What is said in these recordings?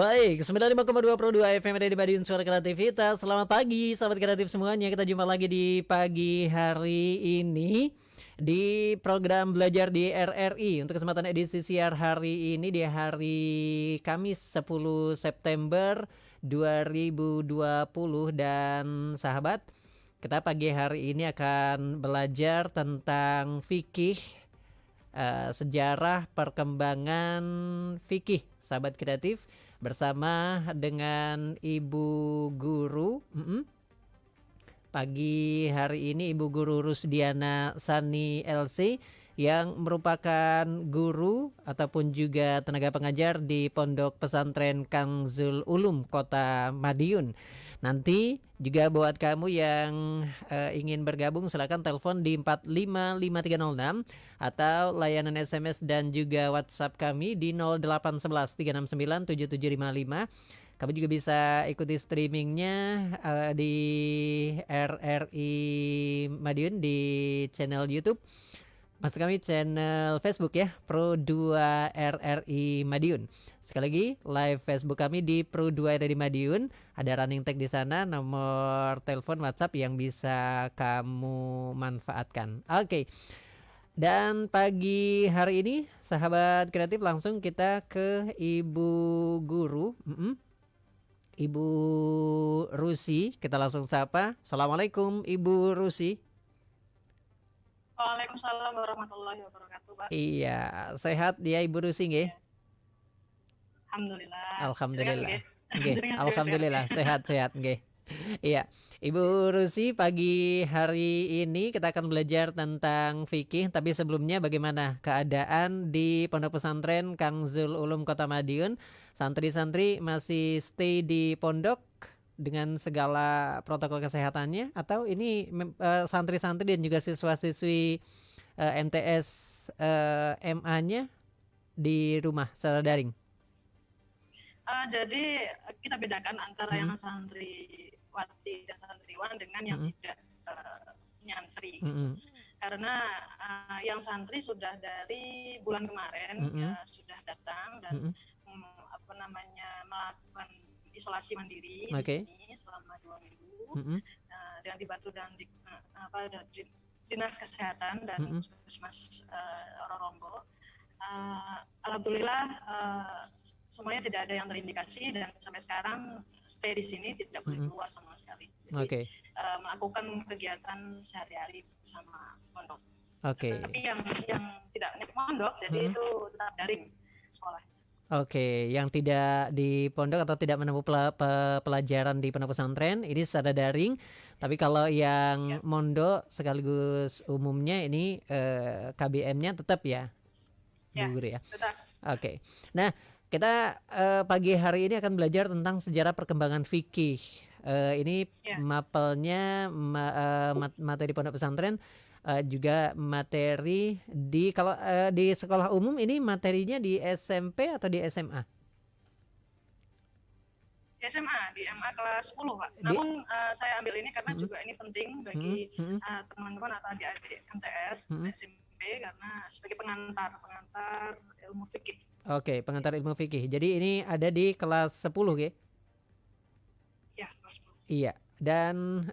Baik, 95,2 Pro 2 FM ada di Madiun Suara Kreativitas. Selamat pagi sahabat kreatif semuanya. Kita jumpa lagi di pagi hari ini di program Belajar di RRI. Untuk kesempatan edisi siar hari ini di hari Kamis 10 September 2020. Dan sahabat, kita pagi hari ini akan belajar tentang fikih, sejarah perkembangan fikih, sahabat kreatif, bersama dengan Ibu Guru. Pagi hari ini Ibu Guru Rusdiana Sani LC yang merupakan guru ataupun juga tenaga pengajar di Pondok Pesantren Kanzul Ulum Kota Madiun. Nanti juga buat kamu yang ingin bergabung silakan telepon di 455306 atau layanan SMS dan juga WhatsApp kami di 0811 369 7755. Kamu juga bisa ikuti streamingnya di RRI Madiun di channel YouTube. Maksud kami channel Facebook ya, Pro 2 RRI Madiun. Sekali lagi, live Facebook kami di Pro 2 RRI Madiun. Ada running tag di sana, nomor telepon WhatsApp yang bisa kamu manfaatkan. Oke. Dan pagi hari ini, sahabat kreatif, langsung kita ke Ibu Guru. Ibu Rusi, kita langsung sapa. Assalamualaikum Ibu Rusi. Waalaikumsalam warahmatullahi wabarakatuh, Pak. Iya, sehat ya Ibu Rusi nggih? Alhamdulillah. Alhamdulillah. Nggih, Jenengan juga sehat alhamdulillah nggih? sehat-sehat nggih. Iya, Ibu Rusi, pagi hari ini kita akan belajar tentang fikih, tapi sebelumnya bagaimana keadaan di Pondok Pesantren Kanzul Ulum Kota Madiun? Santri-santri masih stay di pondok dengan segala protokol kesehatannya, atau ini santri-santri dan juga siswa-siswi MTS MA-nya di rumah secara daring? Jadi kita bedakan antara yang santriwati dan santriwan dengan yang tidak nyantri. Karena yang santri sudah dari bulan kemarin ya sudah datang dan melakukan isolasi mandiri di sini selama 2 minggu dengan dibantu dan dinas kesehatan dan puskesmas Rorombo. Alhamdulillah semuanya tidak ada yang terindikasi dan sampai sekarang stay di sini, tidak boleh keluar sama sekali. Jadi melakukan kegiatan sehari-hari bersama pondok. Tapi yang tidak pondok, jadi itu tetap daring sekolah. Yang tidak di pondok atau tidak menempuh pelajaran di pondok pesantren ini secara daring. Tapi kalau yang mondok sekaligus umumnya ini KBM-nya tetap ya, Bu Guru ya. Tetap. Nah, kita pagi hari ini akan belajar tentang sejarah perkembangan fikih. Ini mapelnya materi pondok pesantren, juga materi di kalau di sekolah umum ini materinya di SMP atau di SMA? Di SMA, di MA kelas 10, Pak. Namun saya ambil ini karena juga ini penting bagi teman-teman atau adik-adik MTS, SMP, karena sebagai pengantar ilmu fikih. Pengantar ilmu fikih. Jadi ini ada di kelas 10 ya? Iya, kelas 10. Iya. Dan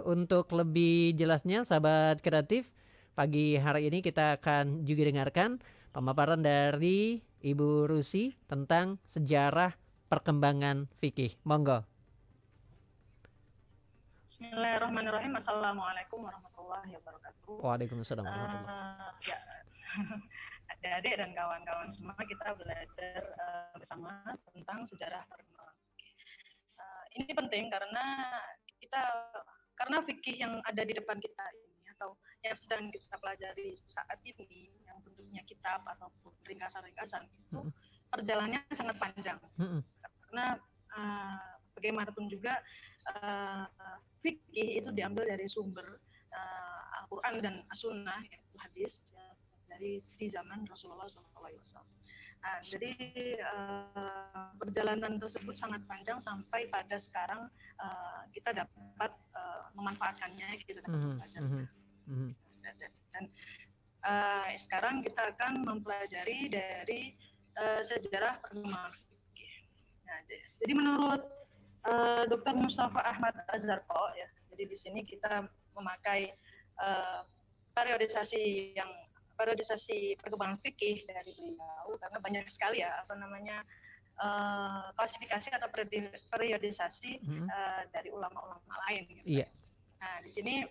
untuk lebih jelasnya sahabat kreatif, pagi hari ini kita akan juga dengarkan pemaparan dari Ibu Rusi tentang sejarah perkembangan fikih. Monggo. Bismillahirrahmanirrahim. Assalamualaikum warahmatullahi wabarakatuh. Waalaikumsalam warahmatullahi ya, adik-adik dan kawan-kawan semua, kita belajar bersama tentang sejarah perkembangan fikih. Ini penting karena fikih yang ada di depan kita ini atau yang sedang kita pelajari saat ini, yang bentuknya kitab ataupun ringkasan-ringkasan itu perjalanannya sangat panjang. Karena bagaimanapun juga fikih itu diambil dari sumber Al-Quran dan As-Sunnah, yaitu hadis dari di zaman Rasulullah SAW. Jadi perjalanan tersebut sangat panjang sampai pada sekarang kita dapat memanfaatkannya, kita dapat belajar. Dan sekarang kita akan mempelajari dari sejarah perkembangan fikih. Nah, jadi menurut Dr. Mustafa Ahmad Azharko ya, jadi di sini kita memakai periodisasi perkembangan fikih dari beliau karena banyak sekali ya klasifikasi atau periodisasi dari ulama-ulama lain. Gitu. Iya. Nah di sini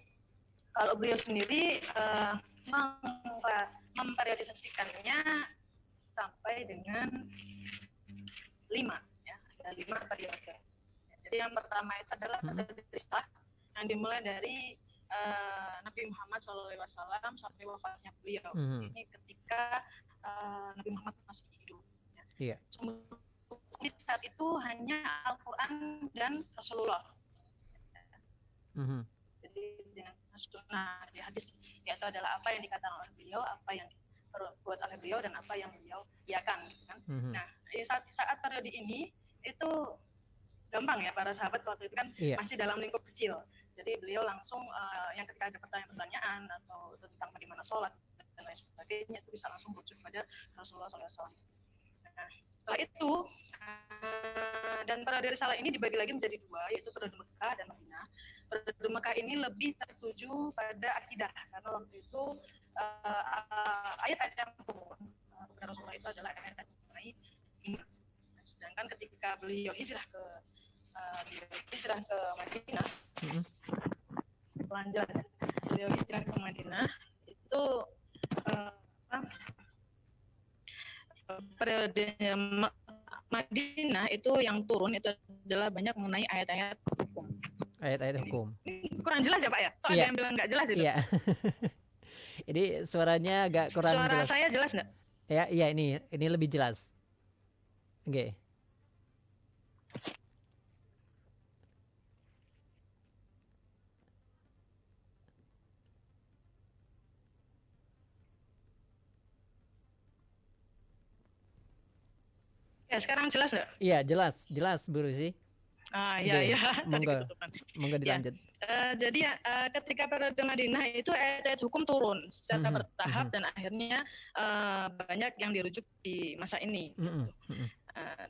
kalau beliau sendiri memperiodisasikannya sampai dengan 5 ya, ada 5 periode. Jadi yang pertama itu adalah periode risalah yang dimulai dari Nabi Muhammad SAW sampai wafatnya beliau. Ini ketika Nabi Muhammad masih hidup. Ya. Yeah. Saat itu hanya Al-Quran dan Rasulullah. Jadi dengan sunnah di hadis yaitu adalah apa yang dikatakan oleh beliau, apa yang diperbuat oleh beliau dan apa yang beliau iakan. Gitu kan. Nah saat periode ini itu gampang ya, para sahabat waktu itu kan masih dalam lingkup kecil. Jadi beliau langsung yang ketika ada pertanyaan atau tentang bagaimana sholat dan lain sebagainya itu bisa langsung merujuk pada Rasulullah SAW. Nah, setelah itu dan periode risalah ini dibagi lagi menjadi 2, yaitu periode Mekah dan Madinah. Periode Mekah ini lebih tertuju pada akidah karena waktu itu ayat-ayat yang turun kepada Rasulullah itu adalah ayat-ayat mengenai iman. Sedangkan ketika beliau hijrah ke Madinah, pelanjaan beliau hijrah ke Madinah itu periode Madinah itu yang turun itu adalah banyak mengenai ayat-ayat hukum. Ayat-ayat hukum. Kurang jelas ya Pak ya? Kok ada yang bilang nggak jelas itu? Iya. Ini suaranya agak kurang jelas. Suara saya jelas nggak? Ya, iya ini lebih jelas. Oke. Ya, sekarang jelas nggak? Iya, jelas Bu Rusi. Iya. Monggo dilanjut. Jadi ketika periode Madinah itu ayat hukum turun secara bertahap dan akhirnya banyak yang dirujuk di masa ini.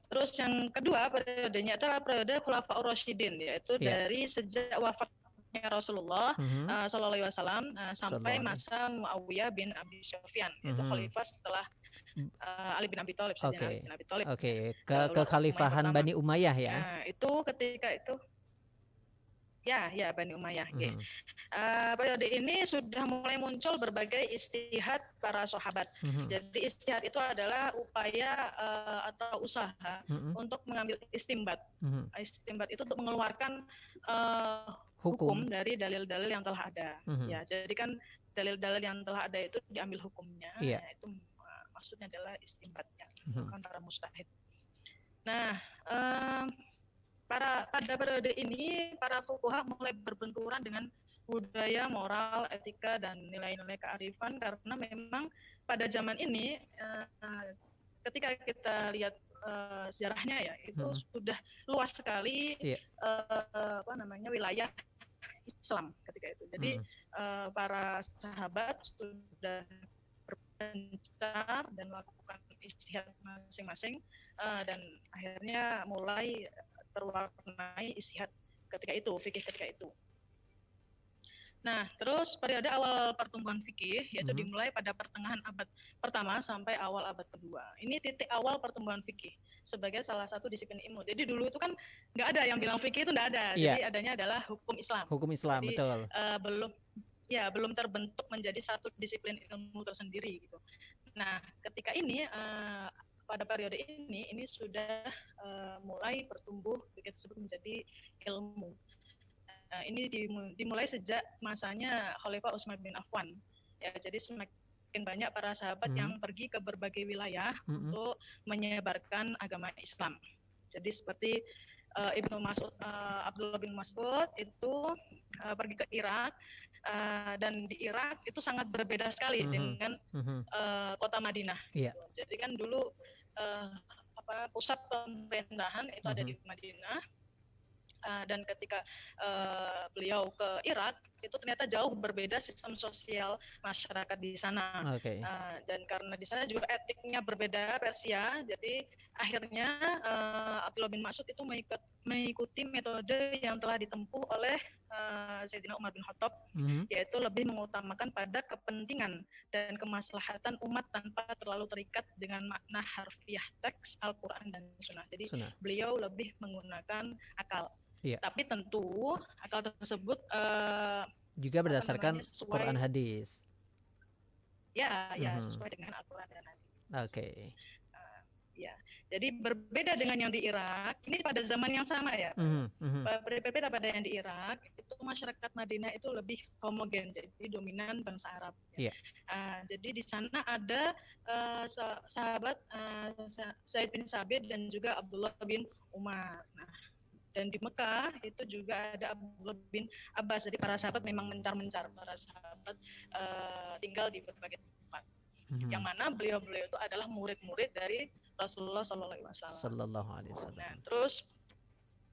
Terus yang kedua periodenya adalah periode Khulafaur Rasyidin, yaitu dari sejak wafatnya Rasulullah Sallallahu Alaihi Wasallam sampai masa Muawiyah bin Abi Sufyan, yaitu khalifah setelah Ali bin Abi Thalib. Oke. Kekhalifahan Bani Umayyah ya. Nah, itu ketika itu ya Bani Umayyah. Periode ini sudah mulai muncul berbagai ijtihad para sahabat. Jadi ijtihad itu adalah upaya atau usaha untuk mengambil istimbat. Istimbat itu untuk mengeluarkan hukum dari dalil-dalil yang telah ada. Ya, jadi kan dalil-dalil yang telah ada itu diambil hukumnya. Itu maksudnya adalah istimbatnya, bukan para mujtahid. Nah, pada periode ini para fuqaha mulai berbenturan dengan budaya, moral, etika dan nilai-nilai kearifan karena memang pada zaman ini ketika kita lihat sejarahnya ya itu sudah luas sekali wilayah Islam ketika itu. Jadi para sahabat sudah berpencar dan melakukan ijtihad masing-masing dan akhirnya mulai terwarnai ijtihad ketika itu, fikih ketika itu. Nah, terus periode awal pertumbuhan fikih yaitu dimulai pada pertengahan abad pertama sampai awal abad kedua. Ini titik awal pertumbuhan fikih sebagai salah satu disiplin ilmu. Jadi dulu itu kan nggak ada yang bilang fikih itu nggak ada. Jadi adanya adalah hukum Islam. Hukum Islam, jadi, betul. Belum terbentuk menjadi satu disiplin ilmu tersendiri gitu. Nah, ketika ini pada periode ini sudah mulai bertumbuh begitu menjadi ilmu. Ini dimulai sejak masanya Khalifah Utsman bin Affan. Ya, jadi semakin banyak para sahabat yang pergi ke berbagai wilayah untuk menyebarkan agama Islam. Jadi seperti Abdullah bin Mas'ud itu pergi ke Irak dan di Irak itu sangat berbeda sekali dengan kota Madinah. Jadi kan dulu pusat pemerintahan itu ada di Madinah dan ketika beliau ke Irak itu ternyata jauh berbeda sistem sosial masyarakat di sana. Oke. Dan karena di sana juga etiknya berbeda Persia, jadi akhirnya Abdullah bin Mas'ud itu mengikuti metode yang telah ditempuh oleh Sayyidina Umar bin Khattab, yaitu lebih mengutamakan pada kepentingan dan kemaslahatan umat tanpa terlalu terikat dengan makna harfiah teks Al-Quran dan Sunnah. Jadi beliau lebih menggunakan akal. Iya. Tapi tentu akal tersebut juga berdasarkan Quran hadis. Ya, sesuai dengan Al-Quran dan hadis. Oke. Ya, jadi berbeda dengan yang di Irak. Ini pada zaman yang sama ya. Berbeda pada yang di Irak, itu masyarakat Madinah itu lebih homogen, jadi dominan bangsa Arab. Ya. Jadi di sana ada sahabat Zaid bin Sabit dan juga Abdullah bin Umar. Nah, dan di Mekah itu juga ada Abdullah bin Abbas. Jadi para sahabat memang mencar-mencar, para sahabat tinggal di berbagai tempat. Yang mana beliau-beliau itu adalah murid-murid dari Rasulullah SAW. Nah, terus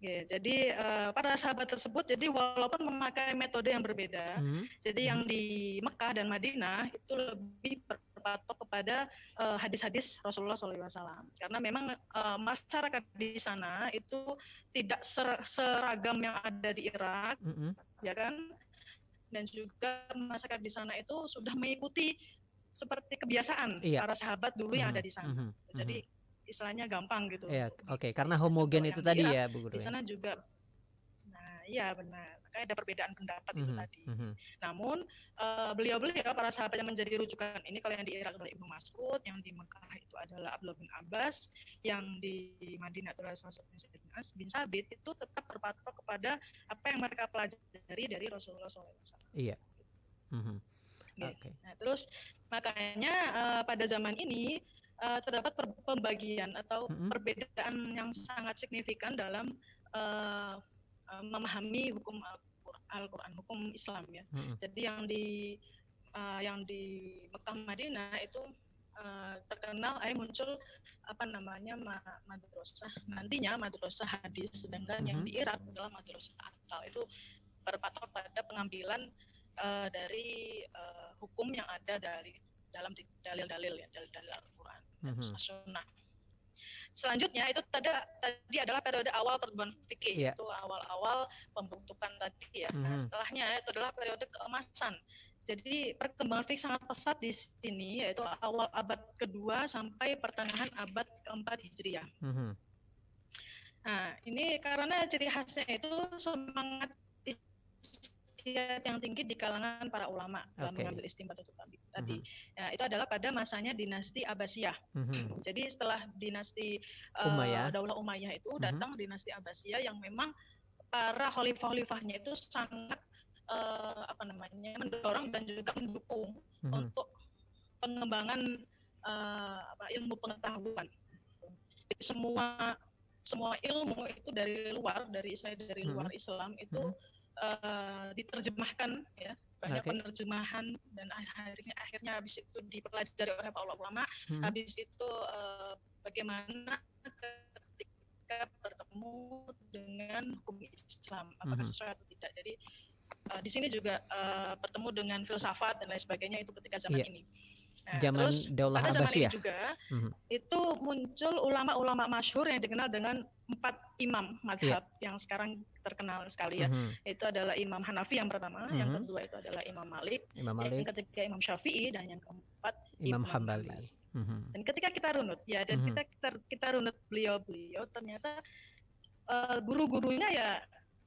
ya, jadi para sahabat tersebut jadi walaupun memakai metode yang berbeda, jadi yang di Mekah dan Madinah itu lebih berpatok kepada hadis-hadis Rasulullah SAW. Karena memang masyarakat di sana itu tidak seragam yang ada di Irak, ya kan? Dan juga masyarakat di sana itu sudah mengikuti seperti kebiasaan para sahabat dulu yang ada di sana. Jadi istilahnya gampang gitu. Oke. Karena homogen itu tadi ya, Bu Guru. Di sana juga. Nah, iya benar. Makanya ada perbedaan pendapat itu tadi. Namun beliau-beliau para sahabat yang menjadi rujukan ini, kalau yang di Irak adalah Ibnu Mas'ud, yang di Mekah itu adalah Abdullah bin Abbas, yang di Madinah adalah bin Sabit, itu tetap berpatok kepada apa yang mereka pelajari dari Rasulullah SAW. Iya. Okay. Nah, terus makanya pada zaman ini terdapat pembagian atau perbedaan yang sangat signifikan dalam memahami hukum Al-Quran, hukum Islam ya. Jadi yang di Mekah Madinah itu terkenal muncul apa namanya madrasah, nantinya madrasah hadis, sedangkan yang di Irak adalah madrasah akal. Itu berpatok pada pengambilan dari hukum yang ada dalam dalil-dalil ya, dalil Al-Quran dan Sunnah. Selanjutnya itu tadi adalah periode awal pertumbuhan fikih, itu awal-awal pembentukan tadi ya. Nah, setelahnya itu adalah periode keemasan. Jadi perkembangan fikih sangat pesat di sini, yaitu awal abad kedua sampai pertengahan abad keempat Hijriah. Nah, ini karena ciri khasnya itu semangat yang tinggi di kalangan para ulama dalam mengambil istinbat itu tadi. Ya, itu adalah pada masanya dinasti Abbasiyah. Jadi setelah dinasti Daulah Umayyah itu datang dinasti Abbasiyah yang memang para khalifah-khalifahnya itu sangat mendorong dan juga mendukung untuk pengembangan ilmu pengetahuan. Jadi semua ilmu itu dari luar Islam itu diterjemahkan ya, banyak penerjemahan, dan akhirnya habis itu dipelajari oleh para ulama. Habis itu bagaimana ketika bertemu dengan hukum Islam, apakah sesuai atau tidak. Jadi di sini juga bertemu dengan filsafat dan lain sebagainya itu ketika zaman ini. Nah, zaman Daulah pada zaman Abbasiyah ini juga itu muncul ulama-ulama masyhur yang dikenal dengan 4 imam mazhab yang sekarang terkenal sekali ya. Itu adalah Imam Hanafi yang pertama, yang kedua itu adalah Imam Malik, yang ketiga Imam Syafi'i, dan yang keempat Imam Hambali. Dan ketika kita runut ya, dan kita runut beliau-beliau, ternyata guru-gurunya ya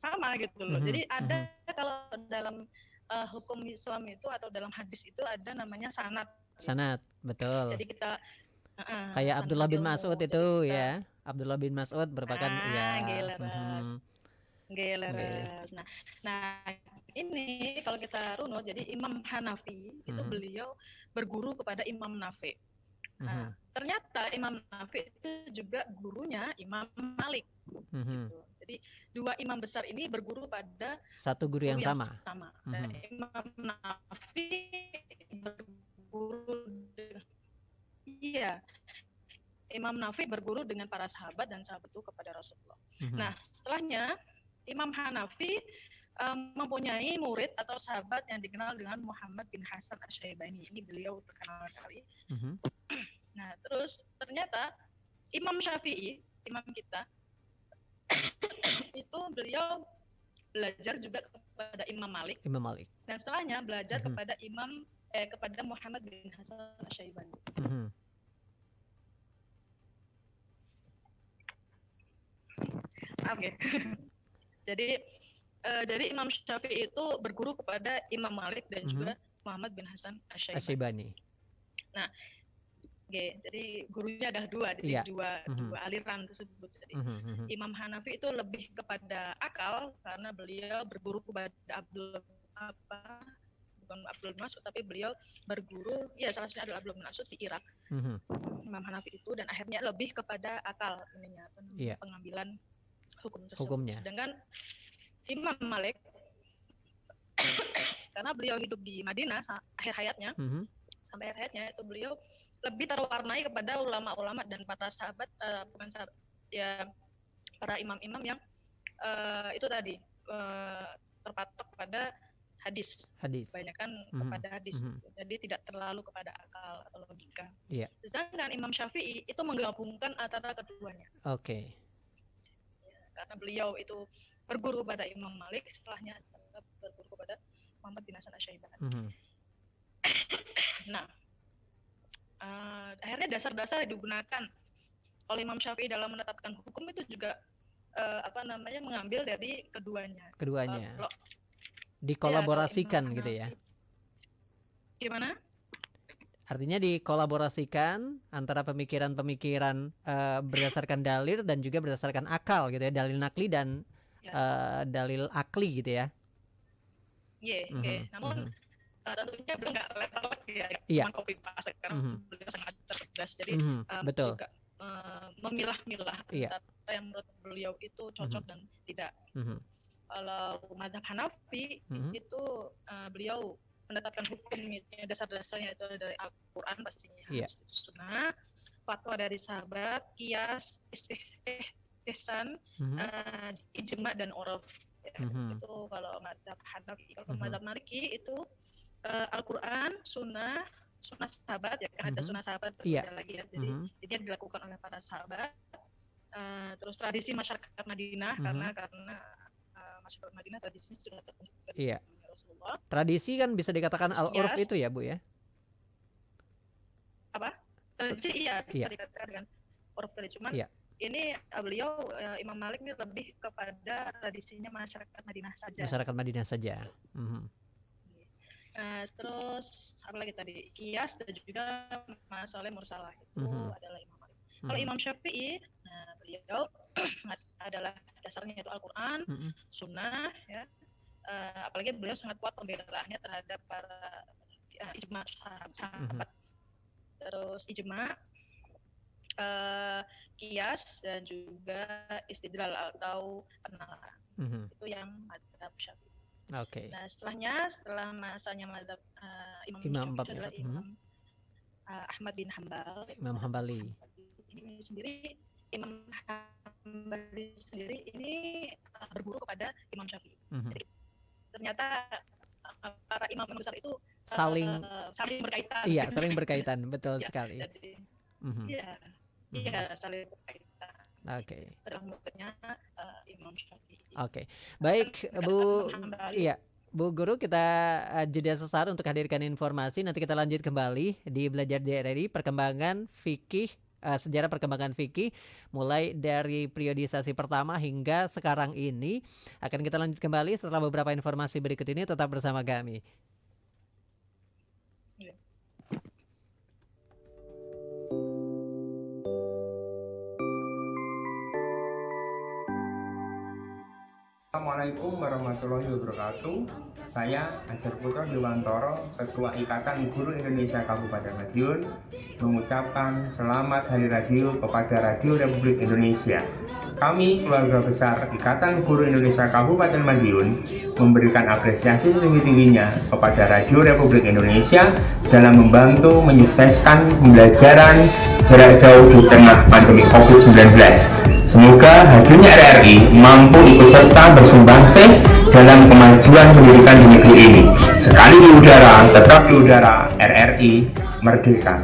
sama gitu loh. Jadi ada kalau dalam hukum Islam itu atau dalam hadis itu ada namanya sanad, betul. Jadi kita kayak Abdullah bin Mas'ud itu ya. Abdullah bin Mas'ud merupakan Nah, ini kalau kita runut, jadi Imam Hanafi itu beliau berguru kepada Imam Nafi'. Nah, ternyata Imam Nafi' itu juga gurunya Imam Malik. Gitu. Jadi dua imam besar ini berguru pada satu guru yang sama. Dan Imam Nafi' Imam Nafi' berguru dengan para sahabat dan sahabat itu kepada Rasulullah. Nah, setelahnya Imam Hanafi mempunyai murid atau sahabat yang dikenal dengan Muhammad bin Hasan Asy-Syaibani. Ini beliau terkenal sekali. Nah, terus ternyata Imam Syafi'i, imam kita, itu beliau belajar juga kepada Imam Malik. Dan setelahnya belajar kepada kepada Muhammad bin Hasan Asy-Syaibani. Oke. Jadi Imam Syafi'i itu berguru kepada Imam Malik dan juga Muhammad bin Hasan Asy-Syaibani. Nah, jadi gurunya ada dua, dua aliran tersebut. Jadi Imam Hanafi itu lebih kepada akal karena beliau berguru kepada bukan Abdul Mas'ud, tapi beliau berguru, salah satunya adalah Abdul Mas'ud di Irak. Imam Hanafi itu, dan akhirnya lebih kepada akal pengambilan hukumnya. Sedangkan Imam Malik karena beliau hidup di Madinah akhir hayatnya, sampai akhir hayatnya itu beliau lebih terwarnai kepada ulama-ulama dan para sahabat, para imam-imam yang itu tadi terpatok pada hadis. Kebanyakan kepada hadis. Jadi tidak terlalu kepada akal atau logika. Sedangkan Imam Syafi'i itu menggabungkan antara keduanya. Karena beliau itu berguru kepada Imam Malik, setelahnya berguru kepada Muhammad bin Hasan Asy-Syaibani. Nah, akhirnya dasar-dasar yang digunakan oleh Imam Syafi'i dalam menetapkan hukum itu juga mengambil dari keduanya. Dikolaborasikan gitu ya. Gimana? Artinya dikolaborasikan antara pemikiran-pemikiran berdasarkan dalil dan juga berdasarkan akal gitu ya, dalil nakli dan dalil akli gitu ya. Namun tentunya belum nggak level cuma copy paste karena beliau sangat cerdas. Jadi betul. Juga memilah-milah antara yang menurut beliau itu cocok dan tidak. Kalau mazhab Hanafi itu beliau menetapkan hukum, dasar-dasarnya itu dari Al-Quran pastinya, sunnah, fatwa dari sahabat, qiyas, istihsan, ijma dan uruf. Itu kalau mazhab Hanafi. Kalau mazhab Maliki itu Al-Quran, sunnah sahabat, kan ada sunnah sahabat lagi ya. Jadi yang dilakukan oleh para sahabat. Terus tradisi masyarakat Madinah karena masyarakat Madinah tradisinya sudah terbentuk dari Rasulullah. Tradisi kan bisa dikatakan al-urf itu ya, Bu ya? Apa? Tradisi bisa dikatakan dengan urf tadi. Cuman ini beliau Imam Malik ini lebih kepada tradisinya masyarakat Madinah saja. Terus apa lagi tadi? Qiyas dan juga masalah mursalah itu adalah Imam Malik. Kalau Imam Syafi'i, beliau adalah dasarnya itu Al-Quran, sunnah, ya. Apalagi beliau sangat kuat pembelaannya terhadap para ijma sahabat. Terus ijma, qiyas dan juga istidlal atau penalaran. Itu yang mazhab Syafi'i. Nah, setelah masanya mazhab Imam Syafi'i adalah Imam Ahmad bin Hanbal. Imam Hambali. Ini sendiri Imam Hambali sendiri ini berguru kepada Imam Syafi'i. Jadi, ternyata para imam besar itu saling berkaitan. Saling berkaitan, betul sekali. Jadi, saling berkaitan. Terangnya Imam Syafi'i. Baik, Bu. Bu Guru, kita jeda sesaat untuk hadirkan informasi. Nanti kita lanjut kembali di Belajar di RRI, perkembangan fikih, sejarah perkembangan fikih mulai dari periodisasi pertama hingga sekarang ini. Akan kita lanjut kembali setelah beberapa informasi berikut ini. Tetap bersama kami. Assalamualaikum warahmatullahi wabarakatuh. Saya Ajar Putra Dewantoro, Ketua Ikatan Guru Indonesia Kabupaten Madiun, mengucapkan selamat Hari Radio kepada Radio Republik Indonesia. Kami, keluarga besar Ikatan Guru Indonesia Kabupaten Madiun, memberikan apresiasi setinggi-tingginya kepada Radio Republik Indonesia dalam membantu menyukseskan pembelajaran jarak jauh di tengah pandemi COVID-19. Semoga hadirnya RRI mampu ikut serta bersumbangsih dalam kemajuan pendidikan di negeri ini. Sekali di udara, tetap di udara, RRI Merdeka.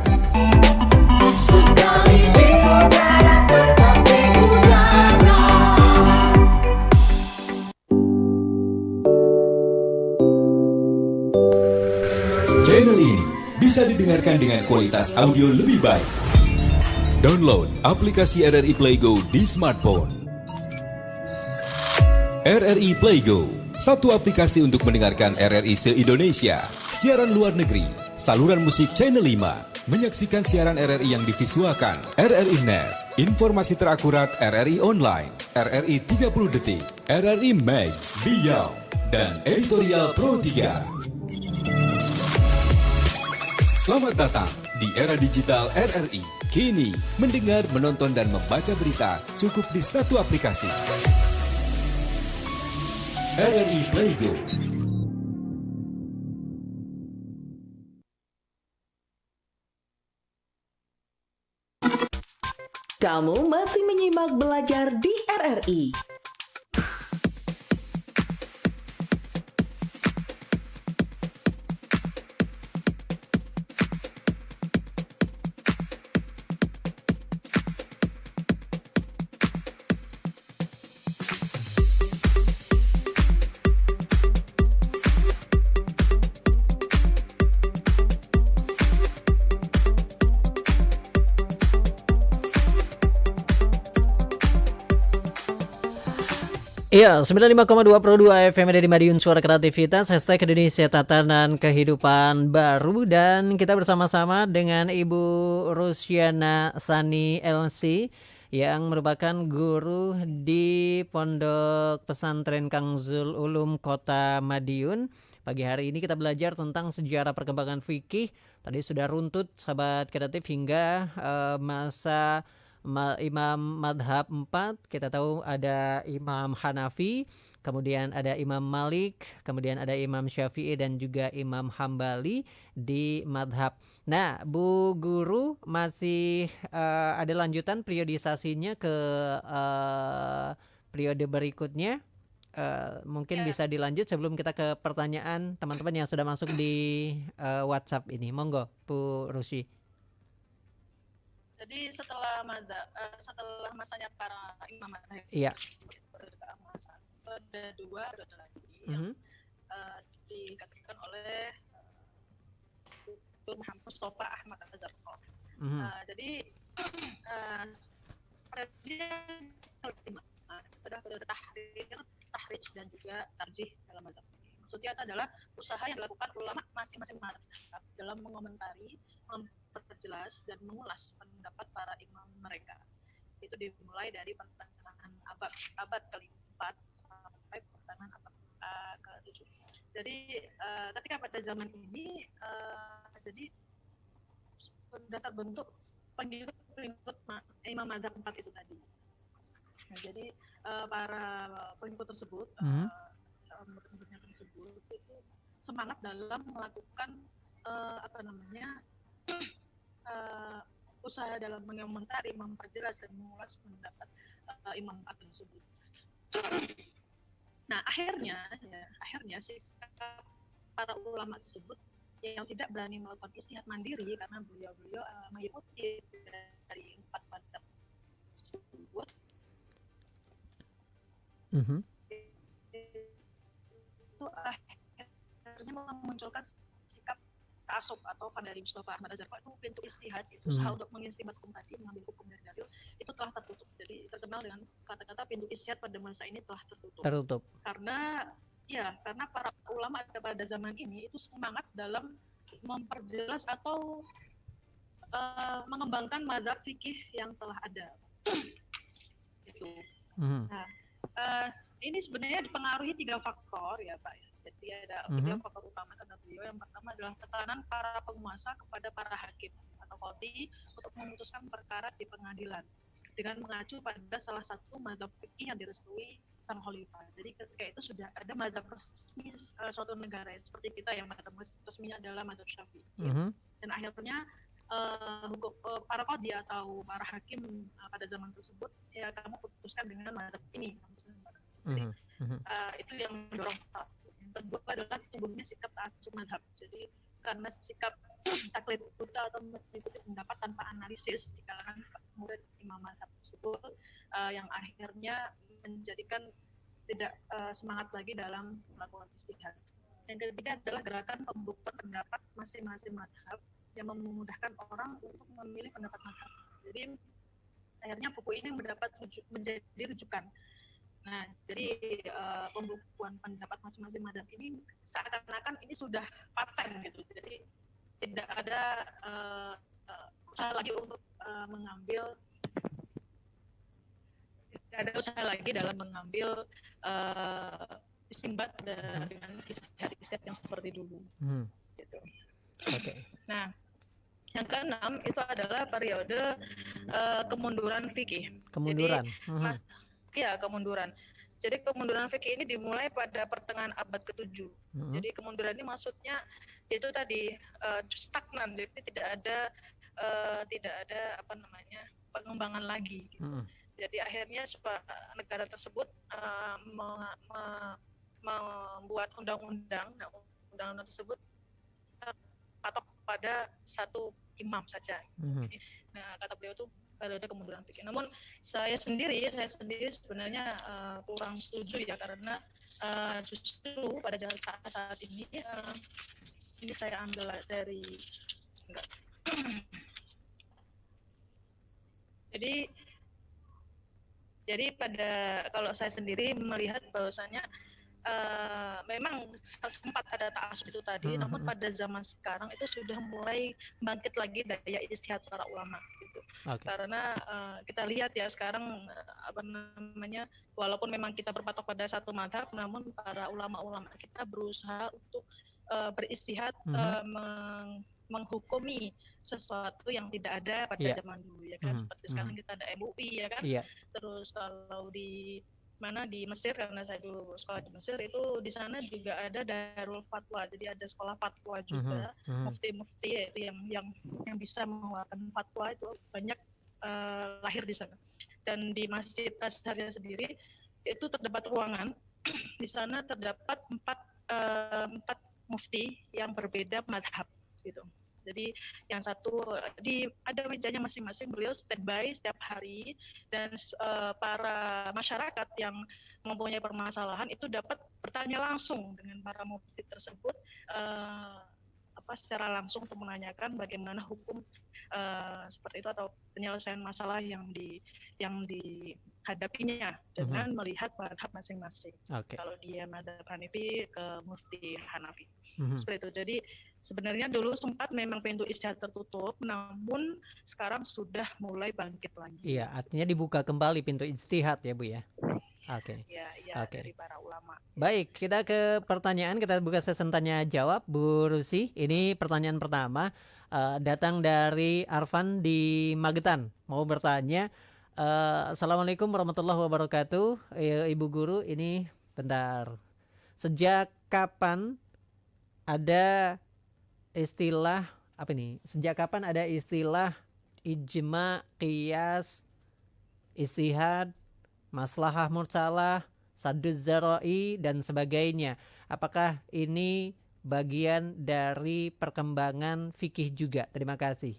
Channel ini bisa didengarkan dengan kualitas audio lebih baik. Download aplikasi RRI Play Go di smartphone. RRI Play Go, satu aplikasi untuk mendengarkan RRI se-Indonesia, siaran luar negeri, saluran musik Channel 5, menyaksikan siaran RRI yang divisualkan, RRI Net, informasi terakurat RRI Online, RRI 30 Detik, RRI Max, Beyond, dan Editorial Pro 3. Selamat datang di era digital RRI. Kini, mendengar, menonton, dan membaca berita cukup di satu aplikasi. RRI Play Go. Kamu masih menyimak belajar di RRI. Iya, 95,2 Pro 2 FM dari Madiun Suara Kreativitas, hashtag Indonesia Tatanan Kehidupan Baru. Dan kita bersama-sama dengan Ibu Rusiana Sani LC yang merupakan guru di Pondok Pesantren Kanzul Ulum Kota Madiun. Pagi hari ini kita belajar tentang sejarah perkembangan fikih. Tadi sudah runtut sahabat kreatif hingga masa Imam Madhab 4, kita tahu ada Imam Hanafi, kemudian ada Imam Malik, kemudian ada Imam Syafi'i dan juga Imam Hambali di Madhab. Nah, Bu Guru masih ada lanjutan periodisasinya ke periode berikutnya. Mungkin bisa dilanjut sebelum kita ke pertanyaan teman-teman yang sudah masuk di WhatsApp ini. Monggo, Bu Rusi. Jadi setelah masanya para imam madhab, Iya. ada dua lagi yang dikatakan oleh Dr. Muhammad Mustafa Ahmad Al-Zarqawi. Jadi dia sudah tahrij dan juga tarjih dalam mazhab. Maksudnya itu adalah usaha yang dilakukan ulama masing-masing mazhab dalam mengomentari, memperjelas dan mengulas pendapat para imam mereka. Itu dimulai dari pertengahan abad ke-4 sampai pertengahan abad ke-7. Jadi ketika pada zaman ini jadi sudah terbentuk pengikut imam mazhab 4 itu tadi. Nah, jadi para pengikut tersebut murid-muridnya tersebut itu semangat dalam melakukan usaha dalam mengomentari, memperjelas dan mengulas pendapat imam tersebut. Nah, akhirnya sikap para ulama tersebut yang tidak berani melakukan ijtihad mandiri karena beliau mengikuti dari 4 mazhab tersebut. Itu akhirnya memunculkan sikap ta'assub atau dari Mustafa Ahmad Al-Zarqawi itu pintu ijtihad itu usaha untuk mengistimbat hukum tadi, mengambil hukum dari dalil itu telah tertutup. Jadi terkenal dengan kata-kata pintu ijtihad pada masa ini telah tertutup. Karena para ulama pada zaman ini itu semangat dalam memperjelas atau mengembangkan mazhab fikih yang telah ada. Gitu. Nah, ini sebenarnya dipengaruhi 3 faktor ya Pak. Jadi ada 3 faktor utama kata beliau. Yang pertama adalah tekanan para penguasa kepada para hakim atau qadhi untuk memutuskan perkara di pengadilan dengan mengacu pada salah satu mazhab fikih yang direstui sang khalifah. Jadi ketika itu sudah ada mazhab resmi suatu negara seperti kita yang mazhab resminya adalah mazhab Syafi'i. Dan akhirnya para qadhi atau para hakim pada zaman tersebut, ya kamu putuskan dengan mazhab ini. Jadi, itu yang mendorong satu. Yang kedua adalah tumbuhnya sikap ta'assub mazhab. Jadi karena sikap taklid buta atau mengikuti pendapat tanpa analisis di kalangan murid imam mazhab tersebut, yang akhirnya menjadikan tidak semangat lagi dalam melakukan ijtihad. Yang ketiga adalah gerakan pembukuan pendapat masing-masing mazhab yang memudahkan orang untuk memilih pendapat mazhab. Jadi akhirnya buku ini menjadi rujukan. Nah, jadi pembukuan pendapat masing-masing mazhab ini seakan-akan ini sudah paten gitu. Jadi tidak ada usaha lagi untuk mengambil, tidak ada usaha lagi dalam mengambil istinbat dengan ijtihad yang seperti dulu. Gitu. Oke. Nah, yang keenam itu adalah periode kemunduran fikih. Kemunduran. Jadi, kemunduran. Jadi kemunduran fikih ini dimulai pada pertengahan abad ke-7. Jadi kemunduran ini maksudnya itu tadi stagnan, jadi tidak ada pengembangan lagi. Gitu. Jadi akhirnya negara tersebut membuat undang-undang. Nah, undang-undang tersebut patok pada satu imam saja. Nah, kata beliau itu periode kemunduran fikih. Namun saya sendiri sebenarnya kurang setuju ya, karena justru pada saat ini ini saya ambil dari jadi kalau saya sendiri melihat bahwasanya memang sempat ada ta'assub itu tadi, namun pada zaman sekarang itu sudah mulai bangkit lagi daya ijtihad para ulama gitu. Karena kita lihat ya sekarang walaupun memang kita berpatok pada satu mazhab, namun para ulama-ulama kita berusaha untuk beristihad menghukumi sesuatu yang tidak ada pada zaman dulu ya kan, seperti sekarang kita ada MUI ya kan. Terus kalau di Mesir, karena saya dulu sekolah di Mesir, itu di sana juga ada Darul Fatwa, jadi ada sekolah fatwa juga, mufti-mufti yaitu yang bisa mengeluarkan fatwa itu banyak lahir di sana. Dan di Masjid Azharnya sendiri itu terdapat ruangan, di sana terdapat empat mufti yang berbeda mazhab gitu. Jadi yang satu ada mejanya masing-masing, beliau standby setiap hari, dan para masyarakat yang mempunyai permasalahan itu dapat bertanya langsung dengan para mufti tersebut secara langsung untuk menanyakan bagaimana hukum seperti itu atau penyelesaian masalah yang dihadapinya dengan melihat mazhab masing-masing. Kalau dia mazhab Hanafi ke mufti Hanafi. Seperti itu. Jadi sebenarnya dulu sempat memang pintu ijtihad tertutup, namun sekarang sudah mulai bangkit lagi. Iya, artinya dibuka kembali pintu ijtihad ya Bu ya. Dari para ulama. Baik, kita ke pertanyaan, kita buka sesi tanya jawab Bu Rusi. Ini pertanyaan pertama datang dari Arfan di Magetan. Mau bertanya, Assalamualaikum warahmatullahi wabarakatuh. Ibu Guru, ini bentar. Sejak kapan ada istilah Sejak kapan ada istilah ijma, qiyas, ijtihad, maslahah mursalah, sadduz zara'i dan sebagainya? Apakah ini bagian dari perkembangan fikih juga? Terima kasih.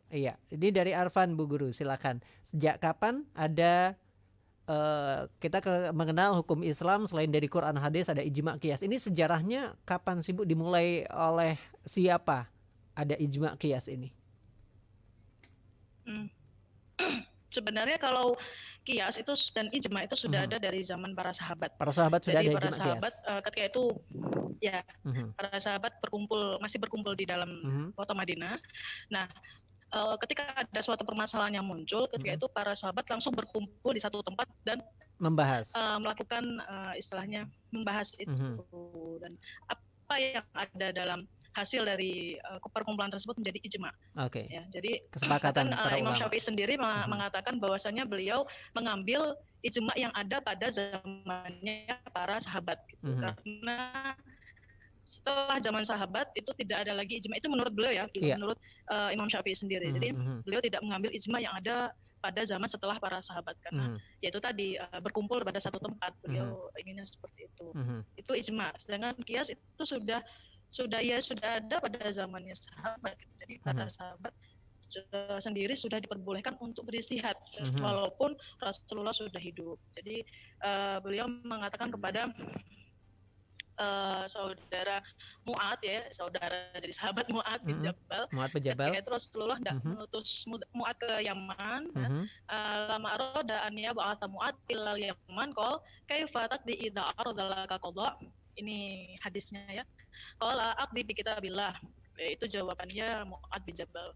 Iya, ini dari Arfan Bu Guru, silakan. Sejak kapan ada kita mengenal hukum Islam selain dari Quran hadis ada ijma qiyas? Ini sejarahnya kapan sih Bu? Dimulai oleh siapa ada ijma qiyas ini? Sebenarnya kalau qiyas itu dan ijma itu sudah ada dari zaman para sahabat. Para sahabat sudah jadi ada ijma qiyas. Para sahabat ketika itu para sahabat masih berkumpul di dalam kota Madinah. Nah, ketika ada suatu permasalahan yang muncul, ketika itu para sahabat langsung berkumpul di satu tempat dan membahas, melakukan istilahnya membahas itu, dan apa yang ada dalam hasil dari perkumpulan tersebut menjadi ijma. Ya, jadi kesepakatan para Imam ulama. Syafi'i sendiri mengatakan bahwasanya beliau mengambil ijma yang ada pada zamannya para sahabat, gitu. Karena setelah zaman sahabat itu tidak ada lagi ijma. Itu menurut beliau ya, menurut Imam Syafi'i sendiri. Jadi beliau tidak mengambil ijma yang ada pada zaman setelah para sahabat, karena yaitu tadi berkumpul pada satu tempat. Beliau inginnya seperti itu. Itu ijma. Sedangkan kias itu sudah ada pada zamannya sahabat. Jadi para sahabat sendiri sudah diperbolehkan untuk beristihad walaupun Rasulullah sudah hidup. Jadi beliau mengatakan kepada saudara Mu'ad ya, saudara dari sahabat Mu'ad bin Jabal. Mu'ad bin Jabal. Ketika itu Rasulullah tidak mengutus Mu'ad ke Yaman. Lama aroda an yab'atha Mu'ad ilal Yaman qol kaifa taqdi idza aradalaka qada. Ini hadisnya ya. Qala aqdi bi kitabillah. Itu jawabannya Mu'ad bin Jabal.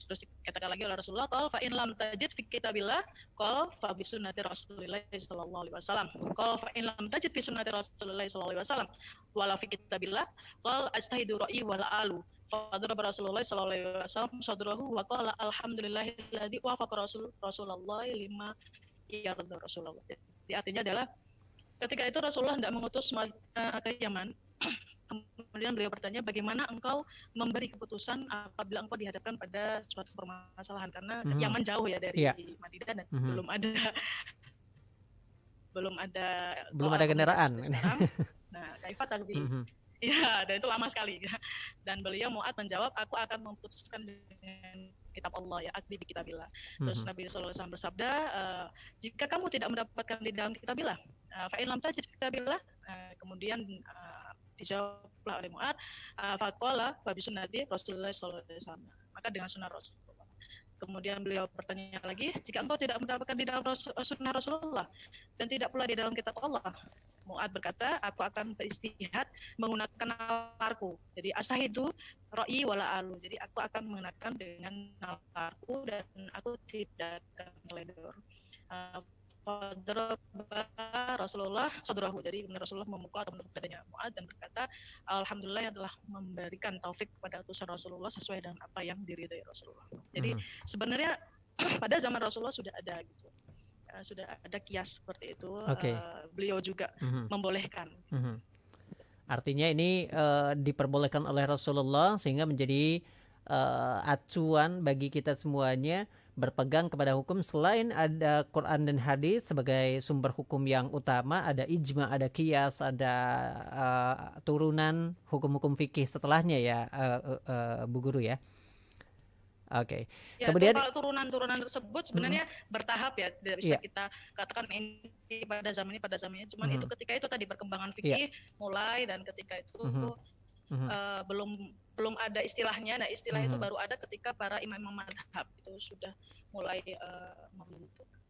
Terus dikatakan lagi oleh Rasulullah, qal fa in lam tajid fi kitabillah, qal fa bi sunnati Rasulillah sallallahu alaihi wasallam. Qal fa in lam tajid fi sunnati Rasulillah sallallahu alaihi wasallam wala fi kitabillah, qal ajtahidu ra'i wala alu. Fa daraba Rasulullah sallallahu alaihi wasallam sadrahu wa qala alhamdulillahilladzi wafaqa Rasulullah lima yarda Rasulullah. Jadi artinya adalah ketika itu Rasulullah tidak mengutus ke Yaman. Kemudian beliau bertanya, bagaimana engkau memberi keputusan apabila engkau dihadapkan pada suatu permasalahan, karena Yaman jauh ya dari Madinah dan belum ada kendaraan. Nah, kaifat tadi. Ya, dan itu lama sekali. Dan beliau Mu'ad menjawab, aku akan memutuskan dengan kitab Allah ya, akdi bi kitabillah. Terus Nabi sallallahu alaihi wasallam bersabda, jika kamu tidak mendapatkan di dalam kitabillah, fa in lam tajid fi kitabillah, kemudian dijawablah oleh Mu'ad, faqala fa bi sunnati Rasulullah sallallahu alaihi wasallam. Maka dengan sunnah Rasulullah. Kemudian beliau bertanya lagi, jika engkau tidak mendapatkan di dalam sunnah Rasulullah dan tidak pula di dalam kitab Allah, Mu'ad berkata, aku akan beristihad menggunakan nalarku. Jadi asahidu ra'i wala alu. Jadi aku akan menggunakan dengan nalarku dan aku tidak akan meledor. Rasulullah sadrahu. Jadi Rasulullah memukul atau menepuk dadanya Mu'ad dan berkata, alhamdulillah yang telah memberikan taufik kepada utusan Rasulullah sesuai dengan apa yang diridhai Rasulullah. Jadi sebenarnya pada zaman Rasulullah sudah ada gitu. Sudah ada kias seperti itu. Beliau juga membolehkan. Artinya ini diperbolehkan oleh Rasulullah sehingga menjadi acuan bagi kita semuanya berpegang kepada hukum. Selain ada Quran dan hadis sebagai sumber hukum yang utama, ada ijma, ada qiyas, ada turunan hukum-hukum fikih setelahnya ya, Bu Guru ya. Oke. Ya, kemudian kalau turunan-turunan tersebut sebenarnya bertahap ya, tidak bisa kita katakan ini pada zaman ini. Cuman itu ketika itu tadi perkembangan fikih mulai, dan ketika itu belum ada istilahnya. Nah, istilah itu baru ada ketika para imam mazhab itu sudah mulai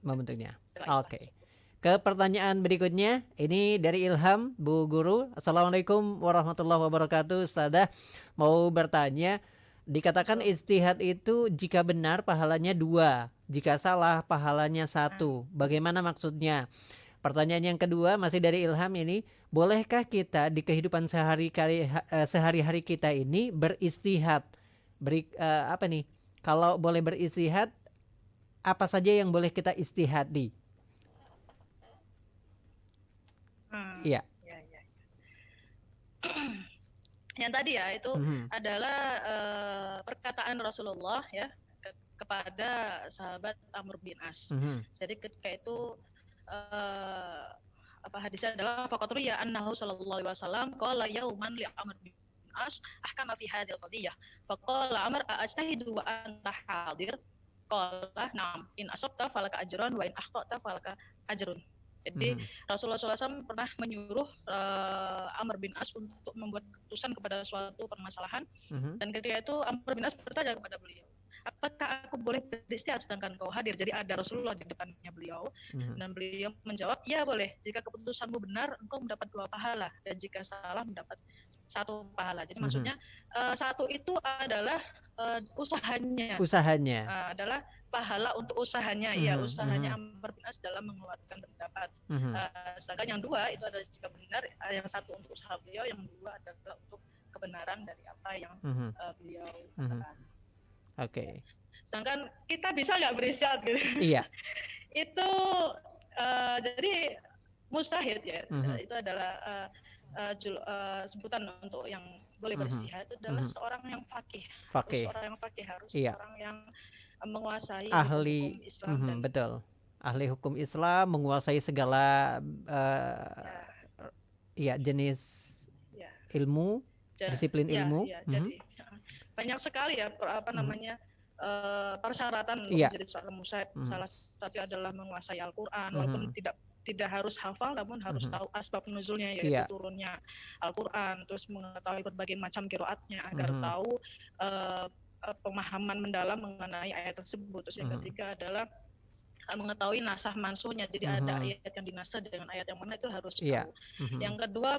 membentuknya. Oke. Ke pertanyaan berikutnya, ini dari Ilham, Bu Guru. Assalamualaikum warahmatullahi wabarakatuh. Ustazah mau bertanya, dikatakan ijtihad itu jika benar pahalanya 2, jika salah pahalanya 1. Bagaimana maksudnya? Pertanyaan yang kedua masih dari Ilham ini, bolehkah kita di kehidupan sehari-hari kita ini beristihad? Kalau boleh beristihad, apa saja yang boleh kita istihadi? Iya. Yang tadi ya itu adalah perkataan Rasulullah ya kepada sahabat Amr bin As. Jadi ketika itu hadisnya adalah faqatru ya annahu sallallahu alaihi wasallam qala yauman li Amr bin As ahkama fi hadhil qadiyah faqala Amr ajtahidu wa anta hadir qala na'am in asabta falaka ajrun wa in akhtata falaka ajrun. Jadi Rasulullah SAW pernah menyuruh Amr bin As untuk membuat keputusan kepada suatu permasalahan, dan ketika itu Amr bin As bertanya kepada beliau, apakah aku boleh beristihad sedangkan kau hadir? Jadi ada Rasulullah di depannya beliau, dan beliau menjawab, ya boleh, jika keputusanmu benar engkau mendapat 2 pahala, dan jika salah mendapat 1 pahala. Jadi maksudnya 1 itu adalah usahanya adalah pahala untuk usahanya, usahanya Amr bin As dalam mengeluarkan pendapat. Sedangkan yang 2 itu adalah jika benar, yang 1 untuk usaha beliau, yang 2 adalah untuk kebenaran dari apa yang beliau katakan. Oke. Sedangkan kita bisa nggak beristihad gitu? Iya. Itu jadi mustahil ya. Itu adalah sebutan untuk yang boleh beristihad itu adalah seorang yang faqih. Seorang yang faqih harus orang yang menguasai ahli hukum Islam dan betul. Ahli hukum Islam, menguasai segala jenis ilmu, disiplin ilmu. Jadi banyak sekali ya persyaratan untuk menjadi seorang musyahid. Salah satu adalah menguasai Al-Qur'an, walaupun tidak harus hafal, namun harus tahu asbab nuzulnya, yaitu turunnya Al-Qur'an, terus mengetahui berbagai macam qiraatnya agar tahu pemahaman mendalam mengenai ayat tersebut. Terus yang ketiga adalah mengetahui nasah mansuhnya, jadi ada ayat yang dinasah dengan ayat yang mana itu harus tahu. Yang kedua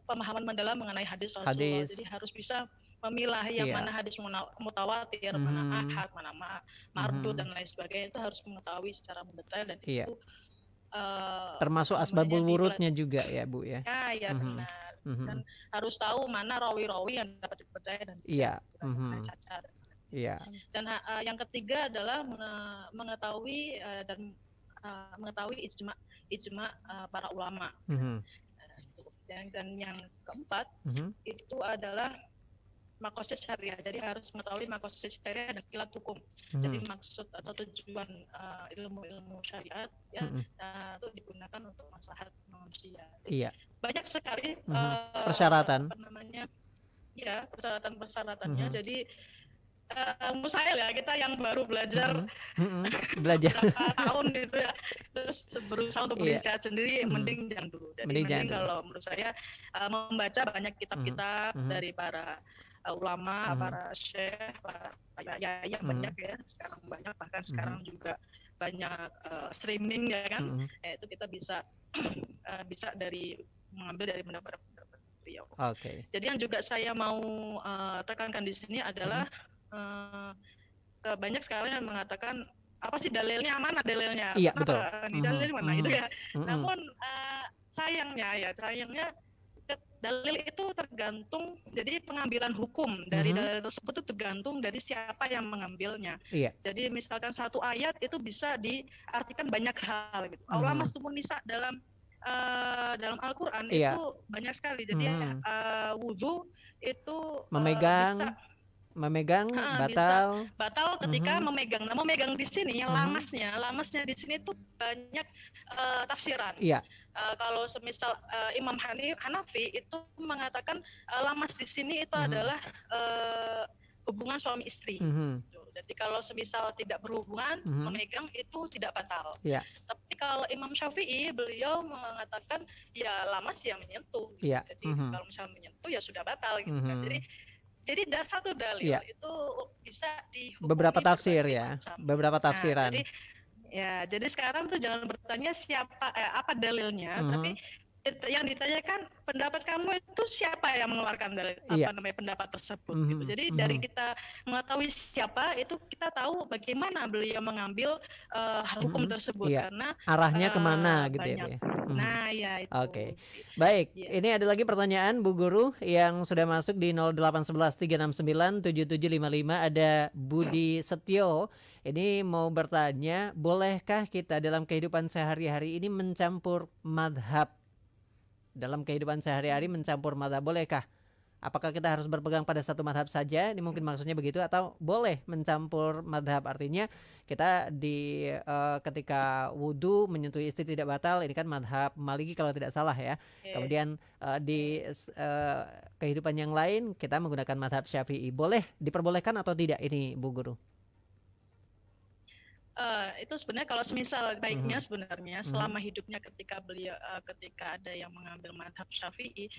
pemahaman mendalam mengenai hadis Rasulullah, jadi harus bisa memilah yang mana hadis mutawatir, mana ahad, mana mardud dan lain sebagainya, itu harus mengetahui secara mendetail dan itu termasuk asbabul wurudnya juga ya Bu ya. Ya benar. Dan harus tahu mana rawi-rawi yang dapat dipercaya dan cacat. Dan yang ketiga adalah mengetahui mengetahui ijma para ulama. Dan yang keempat itu adalah maqasid syariah. Jadi harus mengetahui maqasid syariah dan kilat hukum. Jadi maksud atau tujuan ilmu syariat itu digunakan untuk maslahat manusia. Banyak sekali persyaratan. Persyaratannya. Jadi mustahil ya kita yang baru belajar tahun itu ya, terus berusaha untuk beristihad sendiri, mending jangan dulu. Jadi mending kalau menurut saya membaca banyak kitab-kitab dari para ulama, para syekh, para yaya, banyak ya sekarang, banyak bahkan sekarang juga banyak streaming ya kan, itu kita bisa mengambil dari pendapat beliau. Jadi yang juga saya mau tekankan di sini adalah banyak sekali yang mengatakan apa sih dalilnya, mana dalilnya, betul. Dalilnya mana itu ya. Namun sayangnya dalil itu tergantung, jadi pengambilan hukum dari dalil tersebut itu tergantung dari siapa yang mengambilnya. Jadi misalkan satu ayat itu bisa diartikan banyak hal gitu. Allah Mastumun Nisa dalam Al-Qur'an itu banyak sekali. Jadi wudu itu memegang batal ketika memegang. Nah, memegang di sini lamasnya di sini itu banyak tafsiran. Kalau semisal Imam Hanafi itu mengatakan lamas di sini itu adalah hubungan suami istri. Jadi kalau semisal tidak berhubungan, memegang itu tidak batal. Tapi kalau Imam Syafi'i, beliau mengatakan ya lamas ya menyentuh. Jadi kalau misalnya menyentuh ya sudah batal gitu kan. Jadi satu dalil itu bisa dihukumi beberapa tafsir ya, beberapa tafsiran. Jadi sekarang tuh jangan bertanya apa dalilnya, tapi yang ditanyakan pendapat kamu itu siapa yang mengeluarkan dalil pendapat tersebut gitu. Jadi dari kita mengetahui siapa itu kita tahu bagaimana beliau mengambil hukum tersebut, karena arahnya kemana gitu banyak. Ya Bu ya. Nah ya itu. Baik, ini ada lagi pertanyaan Bu Guru yang sudah masuk di 08113697755. Ada Budi Setio. Ini mau bertanya, bolehkah kita dalam kehidupan sehari-hari ini mencampur madhab? Dalam kehidupan sehari-hari mencampur madhab, bolehkah? Apakah kita harus berpegang pada satu madhab saja? Ini mungkin maksudnya begitu, atau boleh mencampur madhab? Artinya kita ketika wudhu menyentuh istri tidak batal, ini kan madhab Maliki kalau tidak salah ya. Kemudian di kehidupan yang lain kita menggunakan madhab Syafi'i. Boleh diperbolehkan atau tidak ini Bu Guru? Itu sebenarnya kalau semisal baiknya sebenarnya selama hidupnya ketika ada yang mengambil madhab Syafi'i,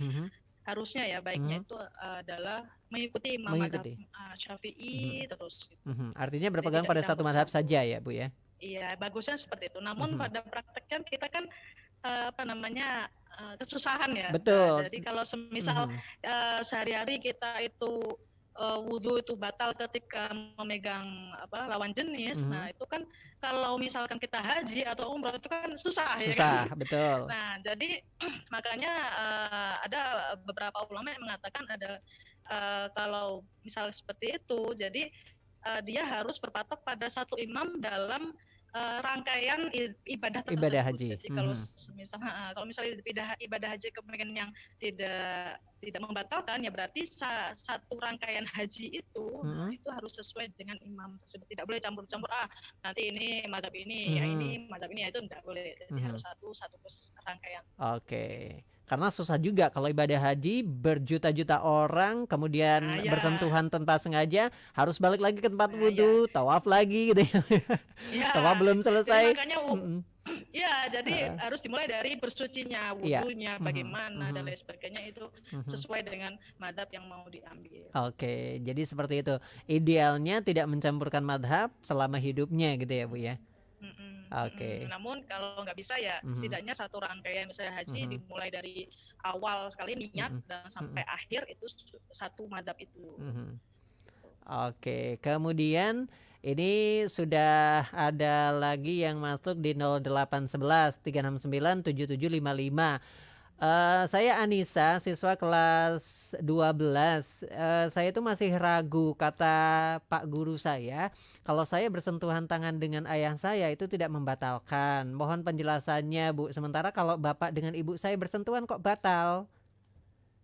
harusnya ya baiknya itu adalah mengikuti madhab Syafi'i terus gitu. Artinya berpegang pada satu madhab saja ya Bu ya? Iya, bagusnya seperti itu. Namun pada prakteknya kita kan kesusahan ya. Betul. Jadi kalau semisal sehari-hari kita itu wudhu itu batal ketika memegang lawan jenis, nah itu kan kalau misalkan kita haji atau umrah itu kan susah ya kan? Betul. Nah jadi makanya ada beberapa ulama yang mengatakan kalau misal seperti itu, jadi dia harus berpatok pada satu imam dalam rangkaian ibadah tersebut. Ibadah haji. Jadi kalau misalnya ibadah haji kemudian yang tidak membatalkan, ya berarti satu rangkaian haji itu itu harus sesuai dengan imam tersebut. Tidak boleh campur-campur, nanti ini mazhab ini, ya ini mazhab ini, ya itu tidak boleh. Jadi harus satu rangkaian. Oke. Karena susah juga kalau ibadah haji berjuta-juta orang kemudian bersentuhan tanpa sengaja, harus balik lagi ke tempat wudhu, tawaf lagi gitu ya. Tawaf belum selesai. Jadi makanya jadi harus dimulai dari bersucinya, wudhunya bagaimana dan lain sebagainya, itu sesuai dengan madhab yang mau diambil. Oke, jadi seperti itu. Idealnya tidak mencampurkan madhab selama hidupnya gitu ya Bu ya. Oke. Namun kalau nggak bisa ya setidaknya satu rangkaian misalnya haji dimulai dari awal sekali niat dan sampai akhir itu satu madhab itu. Oke, kemudian ini sudah ada lagi yang masuk di 0811 369 7755. Saya Anissa, siswa kelas 12. Saya itu masih ragu, kata Pak Guru saya, kalau saya bersentuhan tangan dengan ayah saya itu tidak membatalkan. Mohon penjelasannya Bu. Sementara kalau bapak dengan ibu saya bersentuhan kok batal?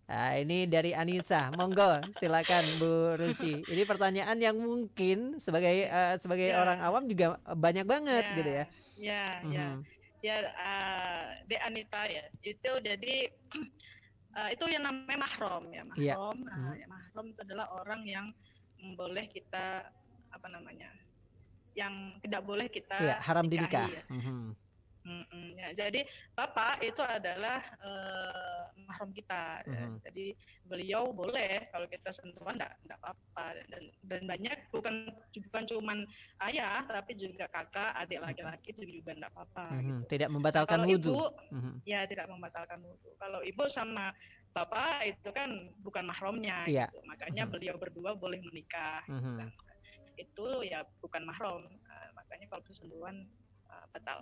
Nah, ini dari Anissa. Monggo, silakan Bu Rusi. Ini pertanyaan yang mungkin sebagai orang awam juga banyak banget gitu ya. De Anita ya, itu jadi itu yang namanya mahram ya, mahram. Mahram itu adalah orang yang boleh kita yang tidak boleh kita haram dinikah. Jadi bapak itu adalah mahram kita. Jadi beliau boleh kalau kita sentuhan enggak apa-apa, dan banyak bukan cuman ayah tapi juga kakak, adik laki-laki itu juga enggak apa-apa gitu. Tidak membatalkan wudhu. Ya tidak membatalkan wudhu. Kalau ibu sama bapak itu kan bukan mahramnya gitu. Makanya beliau berdua boleh menikah gitu kan. Itu ya bukan mahram. Makanya kalau bersentuhan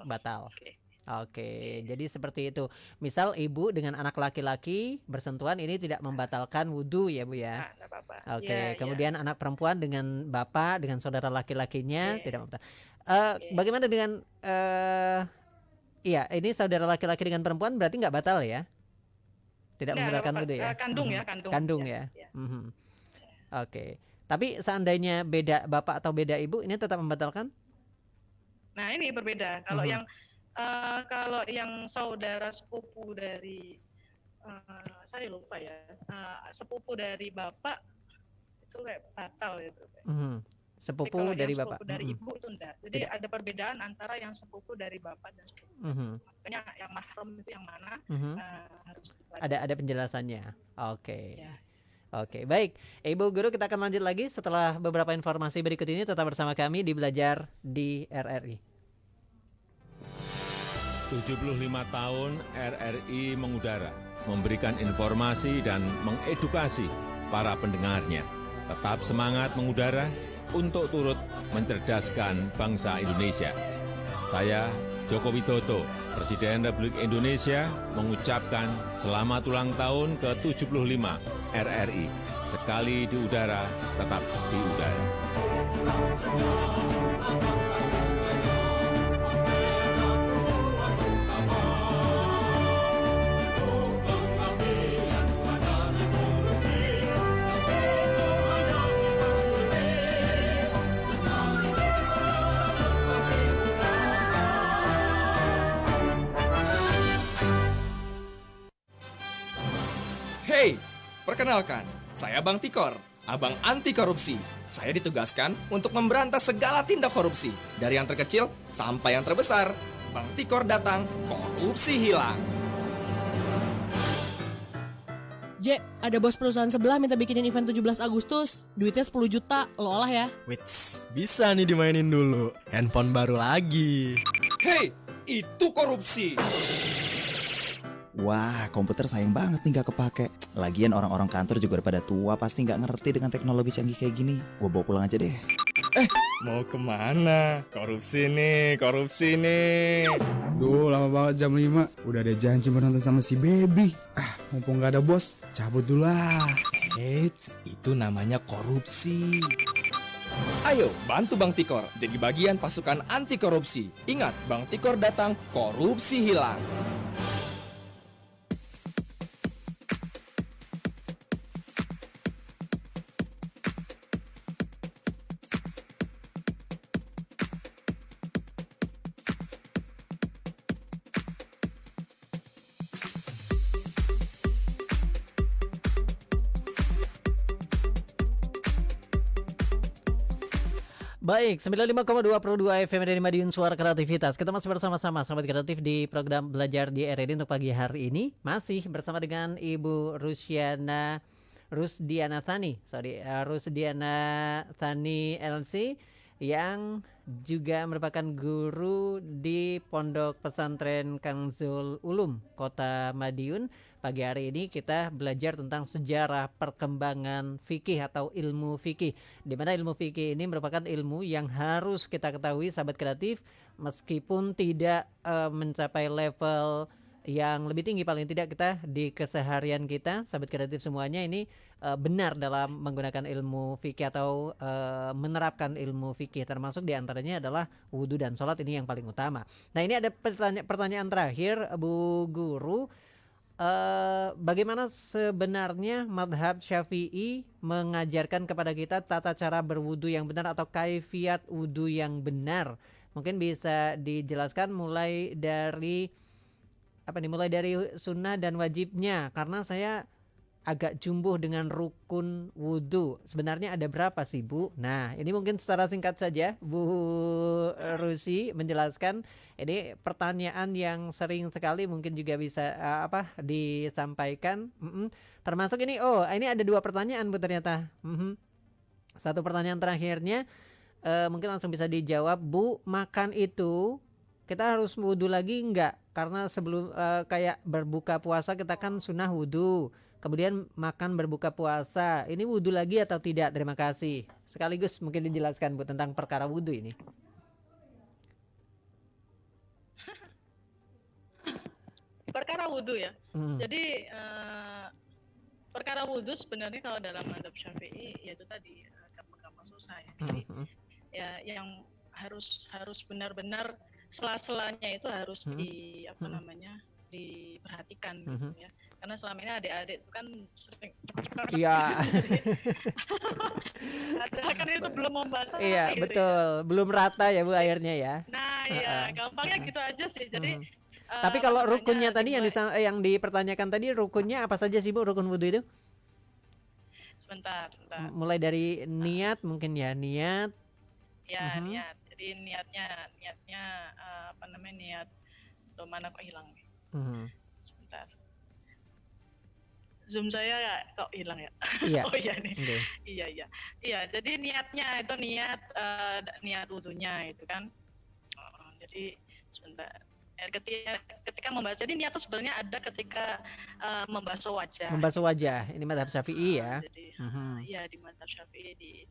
batal. Oke, jadi seperti itu. Misal ibu dengan anak laki-laki bersentuhan, ini tidak membatalkan wudhu ya Bu ya. Oke, kemudian anak perempuan dengan bapak, dengan saudara laki-lakinya tidak membatalkan. Bagaimana dengan ini saudara laki-laki dengan perempuan berarti nggak batal ya? Tidak membatalkan wudhu ya? Kandung ya. Oke, tapi seandainya beda bapak atau beda ibu, ini tetap membatalkan? Nah ini berbeda. Kalau yang saudara sepupu dari saya lupa ya, sepupu dari bapak itu kayak batal gitu. Sepupu dari bapak. Sepupu dari ibu itu enggak. Jadi ada perbedaan antara yang sepupu dari bapak dan sepupu. Makanya yang mahram itu yang mana harus ada penjelasannya. Oke. Oke, baik. Ibu Guru, kita akan lanjut lagi setelah beberapa informasi berikut ini. Tetap bersama kami di Belajar di RRI. 75 tahun RRI mengudara, memberikan informasi dan mengedukasi para pendengarnya. Tetap semangat mengudara untuk turut mencerdaskan bangsa Indonesia. Saya Joko Widodo, Presiden Republik Indonesia, mengucapkan selamat ulang tahun ke-75 RRI. Sekali di udara, tetap di udara. Hey, perkenalkan, saya Bang Tikor, abang anti korupsi. Saya ditugaskan untuk memberantas segala tindak korupsi, dari yang terkecil sampai yang terbesar. Bang Tikor datang, korupsi hilang. Ada bos perusahaan sebelah minta bikinin event 17 Agustus. Duitnya 10 juta, lo olah ya. Wits, bisa nih dimainin dulu. Handphone baru lagi. Hey, itu korupsi. Wah, komputer sayang banget nih gak kepake. Lagian orang-orang kantor juga udah pada tua, pasti gak ngerti dengan teknologi canggih kayak gini. Gue bawa pulang aja deh. Mau kemana? Korupsi nih. Duh, lama banget jam 5. Udah ada janji menonton sama si Baby. Mumpung gak ada bos, cabut dulu lah. Eits, itu namanya korupsi. Ayo bantu Bang Tikor jadi bagian pasukan anti korupsi. Ingat, Bang Tikor datang, korupsi hilang. Baik, 95,2 Pro 2 FM dari Madiun Suara Kreativitas. Kita masih bersama-sama sahabat kreatif di program Belajar di RRI untuk pagi hari ini. Masih bersama dengan Ibu Rusdiana Thani LC yang juga merupakan guru di Pondok Pesantren Kanzul Ulum, Kota Madiun. Pagi hari ini kita belajar tentang sejarah perkembangan fikih atau ilmu fikih. Di mana ilmu fikih ini merupakan ilmu yang harus kita ketahui sahabat kreatif meskipun tidak mencapai level yang lebih tinggi, paling tidak kita di keseharian kita sahabat kreatif semuanya ini benar dalam menggunakan ilmu fikih atau menerapkan ilmu fikih, termasuk diantaranya adalah wudhu dan sholat, ini yang paling utama. Nah, ini ada pertanyaan terakhir Bu Guru, bagaimana sebenarnya madhab Syafi'i mengajarkan kepada kita tata cara berwudhu yang benar atau kaifiat wudhu yang benar? Mungkin bisa dijelaskan mulai dari sunnah dan wajibnya, karena saya agak jumbuh dengan rukun wudhu. Sebenarnya ada berapa sih Bu? Nah, ini mungkin secara singkat saja Bu Rusi menjelaskan. Ini pertanyaan yang sering sekali mungkin juga bisa disampaikan. Termasuk ini, ini ada 2 pertanyaan Bu ternyata. Satu pertanyaan terakhirnya mungkin langsung bisa dijawab. Bu, makan itu kita harus wudhu lagi enggak? Karena sebelum kayak berbuka puasa kita kan sunnah wudhu, kemudian makan berbuka puasa, ini wudhu lagi atau tidak? Terima kasih. Sekaligus mungkin dijelaskan Bu tentang perkara wudhu ini. Perkara wudhu ya. Jadi perkara wudhu sebenarnya kalau dalam mazhab Syafi'i yaitu tadi gampang-gampang susah ya. Jadi ya yang harus benar-benar sela-selanya itu harus diperhatikan gitu ya, karena selama ini adik-adik itu kan sering kan itu belum membaca gitu betul ya. Belum rata ya Bu airnya ya. Nah gampangnya gitu aja sih. Jadi tapi kalau rukunnya tadi yang dipertanyakan tadi, rukunnya apa saja sih Bu, rukun wudhu itu? Sebentar. Mulai dari niat mungkin ya, niat. Jadi niatnya niat mana kok hilang nih? Sebentar. Zoom saya kok hilang ya? Iya. Oh iya nih. Okay. Iya. Jadi niatnya itu niat wudhunya itu kan. Jadi sebentar. Ketika membaca, jadi niat itu sebenarnya ada ketika membasuh wajah. Membasuh wajah. Ini madhab Syafi'i ya. Jadi di madhab Syafi'i di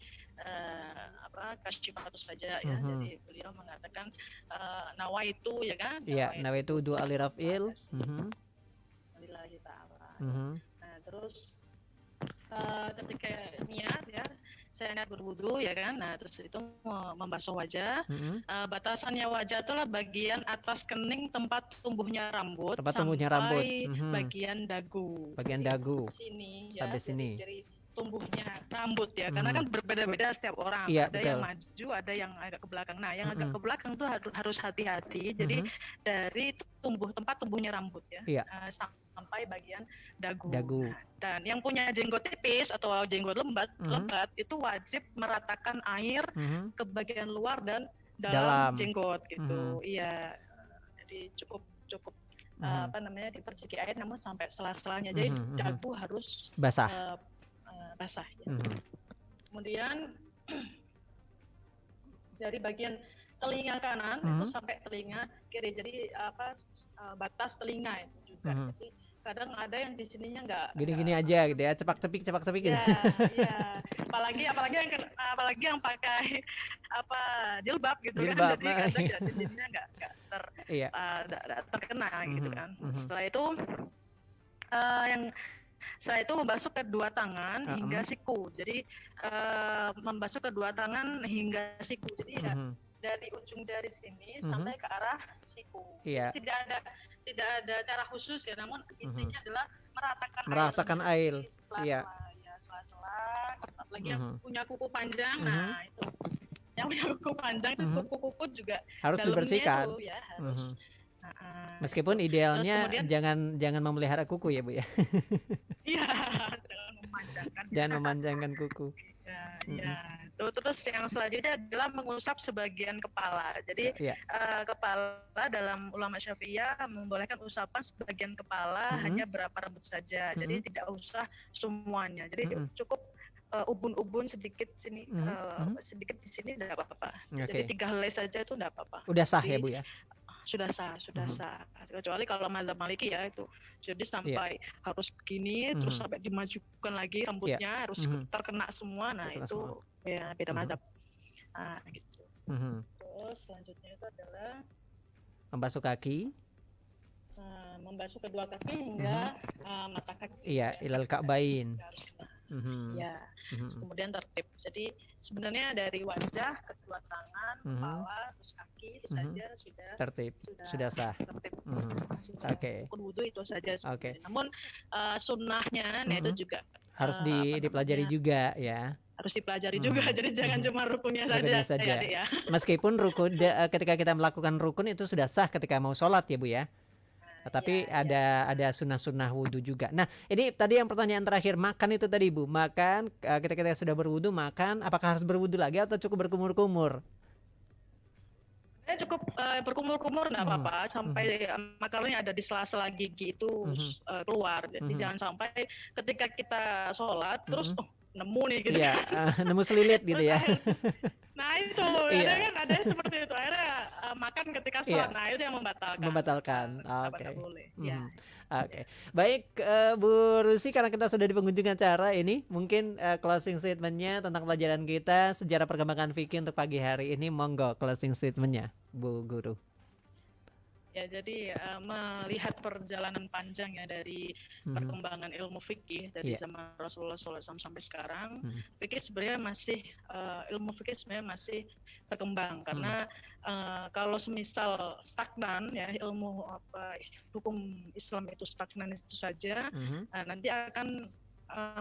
Kasyifatus saja ya. Jadi beliau mengatakan nawaitu ya kan? Iya, nawaitu wudu alirafil. Lillahi ta'ala. Nah, terus ketika niat ya, saya niat berwudu ya kan. Nah, terus itu membasuh wajah. Batasannya wajah itulah bagian atas kening tempat tumbuhnya rambut sampai bagian dagu. Bagian dagu. Sini sampai ya. Sini. Jadi tumbuhnya rambut ya, karena kan berbeda-beda setiap orang. Iya, ada betul. yang maju, ada yang agak ke belakang. Nah, yang agak ke belakang tuh harus hati-hati. Jadi dari tempat tumbuhnya rambut ya, sampai bagian dagu. Nah, dan yang punya jenggot tipis atau jenggot lebat itu wajib meratakan air ke bagian luar dan dalam jenggot gitu. Iya. Jadi cukup diperciki air namun sampai sela-selanya. Jadi dagu harus basah ya. Kemudian dari bagian telinga kanan itu sampai telinga kiri. Jadi batas telinga itu juga. Jadi kadang ada yang di sininya enggak gini-gini aja gitu ya, cepak-cepik gitu. Iya. Apalagi yang pakai jilbab gitu jilbab, kan. Jadi kadang di sininya enggak terkena gitu kan. Setelah itu yang Saya itu membasuh kedua tangan hingga siku. Jadi membasuh kedua tangan hingga siku. Jadi ya dari ujung jari sini sampai ke arah siku. Iya. Tidak ada cara khusus ya, namun intinya adalah meratakan air. Iya. Sela-sela. Apalagi yang punya kuku panjang, nah itu. Yang punya kuku panjang itu kuku-kuku juga harus dibersihkan. Itu, ya, harus. Meskipun idealnya jangan memelihara kuku ya Bu ya. Iya, jangan memanjangkan kuku. Ya. Terus yang selanjutnya adalah mengusap sebagian kepala. Jadi kepala dalam ulama Syafi'iyah membolehkan usapan sebagian kepala hanya berapa rambut saja. Jadi tidak usah semuanya. Jadi cukup ubun-ubun sedikit sini, sedikit di sini tidak apa-apa. Jadi 3 helai saja itu tidak apa-apa. Udah sah ya Bu ya? Sudah sah. Kecuali kalau mazhab Maliki ya itu. Jadi sampai harus begini, terus sampai dimajukan lagi rambutnya, harus terkena semua. Nah itu ya beda mazhab. Nah gitu. Terus selanjutnya itu adalah membasuh kaki. Membasuh kedua kaki hingga mata kaki. Iya, ilal ka'bain. Ya, kemudian tertib. Jadi sebenarnya dari wajah, kedua tangan, kepala, terus kaki itu saja sudah tertib, sudah sah. Oke. Wudhu itu saja. Namun sunnahnya itu juga harus dipelajari juga ya. Harus dipelajari juga. Jadi jangan cuma rukunnya saja. Ya. Meskipun rukun ketika kita melakukan rukun itu sudah sah ketika mau sholat ya Bu ya. Tapi ada sunnah-sunnah wudhu juga. Nah ini tadi yang pertanyaan terakhir, makan itu tadi Bu, makan ketika kita sudah berwudhu makan, apakah harus berwudhu lagi atau cukup berkumur-kumur? Cukup berkumur-kumur nggak apa-apa sampai makarnya ada di sela-sela gigi itu keluar. Jadi jangan sampai ketika kita sholat terus nemu nih gitu. Iya, nemu selilit gitu ya. Nah itu, ada seperti itu. Akhirnya makan ketika sholat, nah itu yang membatalkan. Oke. Baik Bu Rusi, karena kita sudah di penghujung acara ini, mungkin closing statementnya tentang pelajaran kita sejarah perkembangan fikih untuk pagi hari ini, monggo closing statementnya Bu Guru. Ya, jadi melihat perjalanan panjang ya dari perkembangan ilmu fikih dari zaman Rasulullah SAW sampai sekarang, fikih sebenarnya masih ilmu fikih sebenarnya masih berkembang karena kalau semisal stagnan ya ilmu hukum Islam itu stagnan itu saja, nanti akan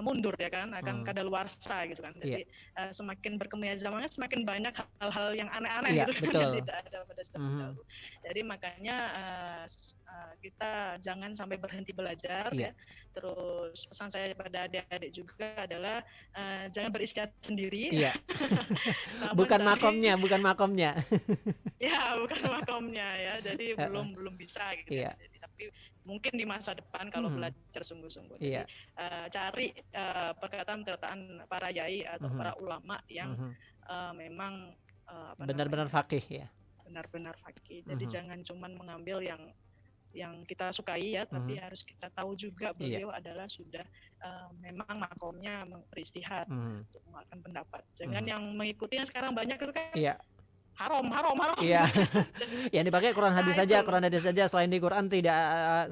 mundur ya kan, akan kadaluarsa gitu kan. Jadi semakin berkembang zamannya semakin banyak hal-hal yang aneh-aneh gitu betul. yang tidak ada pada zaman dahulu. Jadi makanya kita jangan sampai berhenti belajar ya. Terus pesan saya pada adik-adik juga adalah jangan beristihad sendiri. bukan makomnya. Ya, bukan makomnya ya. Jadi belum bisa gitu. Jadi, tapi mungkin di masa depan kalau belajar sungguh-sungguh. Jadi cari perkataan para yai atau para ulama yang memang benar-benar faqih ya. Benar-benar faqih. Jadi jangan cuman mengambil yang kita sukai ya, tapi harus kita tahu juga beliau adalah sudah memang makomnya beristihad untuk mengeluarkan pendapat. Jangan yang mengikuti yang sekarang banyak itu kan. Haram. Iya. Yang dipakai Quran hadis saja, selain di Quran tidak,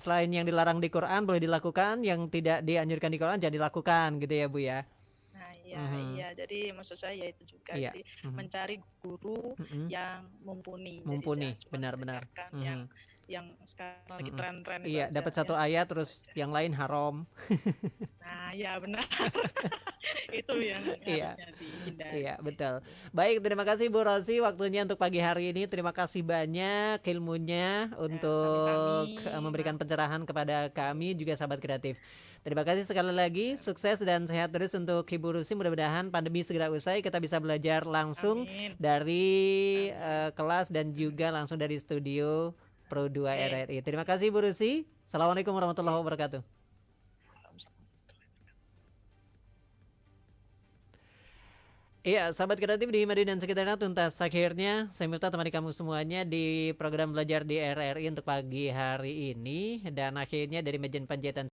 selain yang dilarang di Quran boleh dilakukan, yang tidak dianjurkan di Quran jangan dilakukan gitu ya Bu ya. Nah, iya. Jadi maksud saya itu juga jadi mencari guru yang mumpuni. Benar-benar. Yang sekarang lagi tren-tren. Iya, dapat satu ayat terus yang lain haram. Nah, ya benar. Itu yang harusnya dihindari. Iya, betul. Baik, terima kasih Bu Rosi waktunya untuk pagi hari ini. Terima kasih banyak ilmunya untuk memberikan pencerahan kepada kami juga sahabat kreatif. Terima kasih sekali lagi, sukses dan sehat terus untuk Ibu Rusi. Mudah-mudahan pandemi segera usai, kita bisa belajar langsung dari kelas dan juga langsung dari studio Pro 2 RRI. Terima kasih Bu Rusi. Assalamualaikum warahmatullahi wabarakatuh. Iya, sahabat kreatif di Madiun dan sekitarnya, tuntas akhirnya saya minta temani kamu semuanya di program belajar di RRI untuk pagi hari ini, dan akhirnya dari Majen Panjaitan